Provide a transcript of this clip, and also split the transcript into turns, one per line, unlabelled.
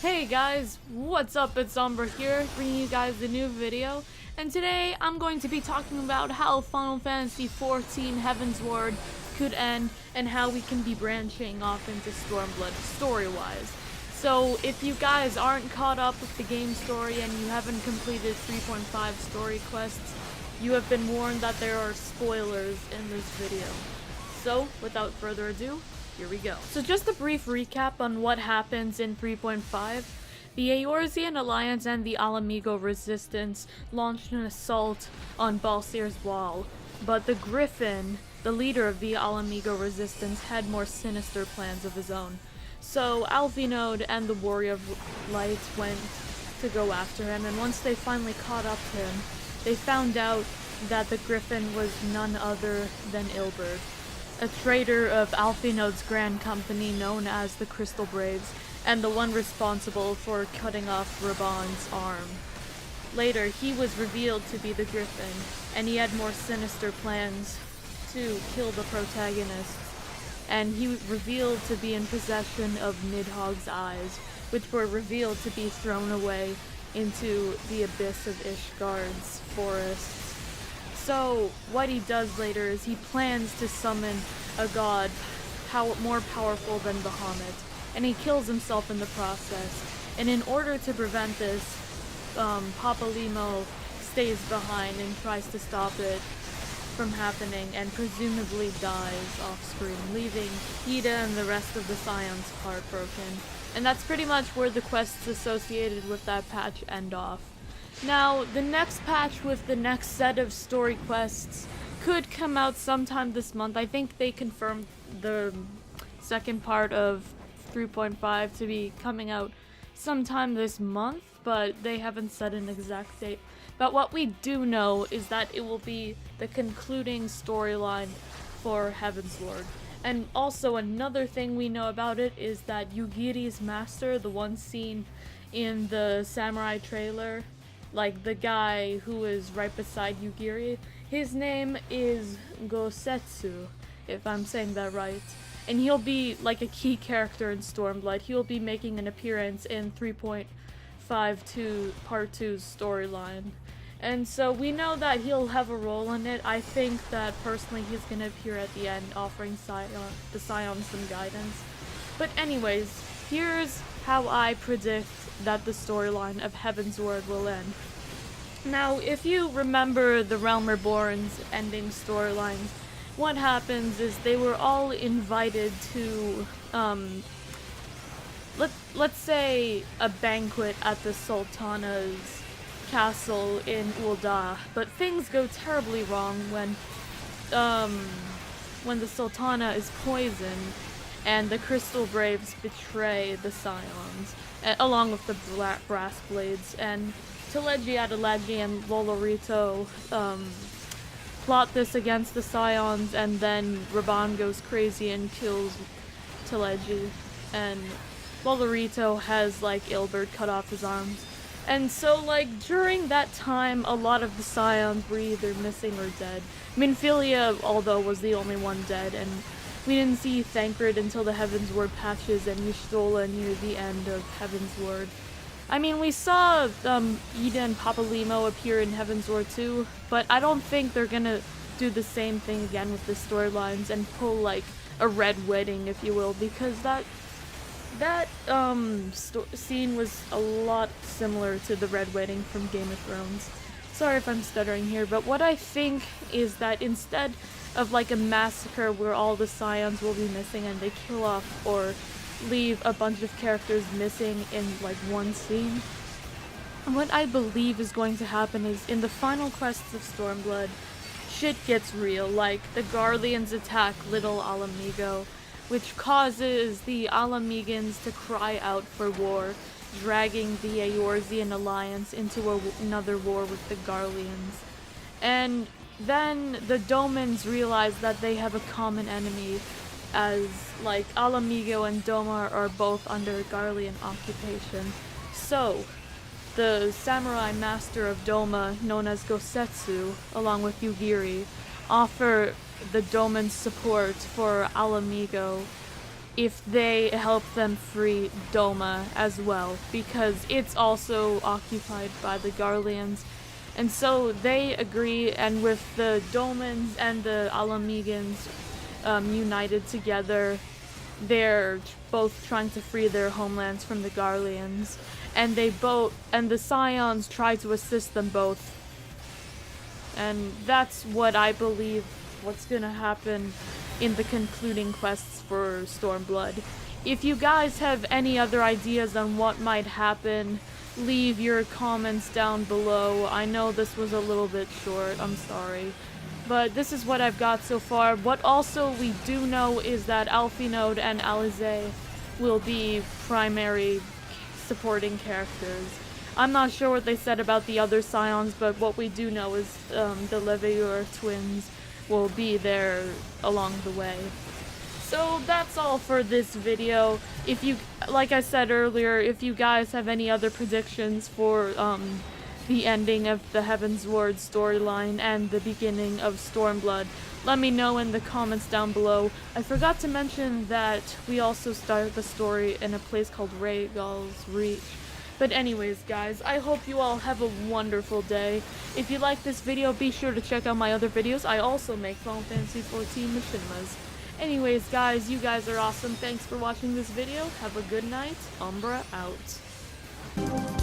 Hey guys, what's up? It's Umbruhh here, bringing you guys a new video, and today I'm going to be talking about how Final Fantasy 14 Heavensward could end and how we can be branching off into Stormblood story-wise. So if you guys aren't caught up with the game story and you haven't completed 3.5 story quests, you have been warned that there are spoilers in this video. So without further ado, here we go. So just a brief recap on what happens in 3.5. The Eorzean Alliance and the Alamigo Resistance launched an assault on Balsir's Wall, but the Griffin, the leader of the Alamigo Resistance, had more sinister plans of his own. So Alvinode and the Warrior of Light went to go after him, and once they finally caught up to him, they found out that the Griffin was none other than Ilberd, a traitor of Alphinode's grand company known as the Crystal Braves, and the one responsible for cutting off Raban's arm. Later, he was revealed to be the Griffin, and he had more sinister plans to kill the protagonists, and he revealed to be in possession of Nidhogg's eyes, which were revealed to be thrown away into the abyss of Ishgard's forests. So, what he does later is he plans to summon a god more powerful than Bahamut, and he kills himself in the process. And in order to prevent this, Papa Limo stays behind and tries to stop it from happening, and presumably dies off-screen, leaving Ida and the rest of the Scions heartbroken. And that's pretty much where the quests associated with that patch end off. Now, the next patch with the next set of story quests could come out sometime this month. I think they confirmed the second part of 3.5 to be coming out sometime this month, but they haven't set an exact date. But what we do know is that it will be the concluding storyline for Heavensward. And also another thing we know about it is that Yugiri's master, the one seen in the samurai trailer, like the guy who is right beside Yugiri, his name is Gosetsu, if I'm saying that right. And he'll be like a key character in Stormblood. He'll be making an appearance in 3.52 Part 2's storyline. And so we know that he'll have a role in it. I think that personally he's gonna appear at the end, offering the Scions some guidance. But anyways, here's how I predict that the storyline of Heavensward will end. Now, if you remember the Realm Reborn's ending storylines, what happens is they were all invited to, let's say a banquet at the Sultana's castle in Ul'dah, but things go terribly wrong when the Sultana is poisoned and the Crystal Braves betray the Scions, along with the Brass Blades, and Teleji Adeleji and Lolorito plot this against the Scions, and then Raban goes crazy and kills Teleji, and Lolorito has, like, Ilberd cut off his arms. And so, like, during that time, a lot of the Scions were either missing or dead. I mean, Philia, although, was the only one dead, and we didn't see Thancred until the Heavensward patches and Y'shtola near the end of Heavensward. I mean, we saw Ida and Papa Limo appear in Heavensward too, but I don't think they're gonna do the same thing again with the storylines and pull, like, a red wedding, if you will, because that scene was a lot similar to the red wedding from Game of Thrones. Sorry if I'm stuttering here, but what I think is that instead of, like, a massacre where all the Scions will be missing and they kill off or leave a bunch of characters missing in, like, one scene, what I believe is going to happen is in the final quests of Stormblood, shit gets real. Like, the Garleans attack Little Alamigo, which causes the Alamegans to cry out for war, dragging the Eorzean Alliance into another war with the Garleans. And then the Domans realize that they have a common enemy, as, like, Alamigo and Doma are both under Garlean occupation. So, the samurai master of Doma, known as Gosetsu, along with Yugiri, offer the Domans support for Alamigo if they help them free Doma as well, because it's also occupied by the Garleans. And so they agree, and with the Domans and the Alamegans united together, they're both trying to free their homelands from the Garleans, and the Scions try to assist them both. And that's what I believe what's gonna happen in the concluding quests for Stormblood. If you guys have any other ideas on what might happen, leave your comments down below. I know this was a little bit short, I'm sorry. But this is what I've got so far. What also we do know is that Alphinaud and Alize will be primary supporting characters. I'm not sure what they said about the other Scions, but what we do know is the Leveilleur twins will be there along the way. So that's all for this video. If you, like I said earlier, if you guys have any other predictions for the ending of the Heavensward storyline and the beginning of Stormblood, let me know in the comments down below. I forgot to mention that we also start the story in a place called Rhaegal's Reach. But anyways, guys, I hope you all have a wonderful day. If you like this video, be sure to check out my other videos. I also make Final Fantasy 14 machinimas. Anyways, guys, you guys are awesome. Thanks for watching this video. Have a good night. Umbruhh out.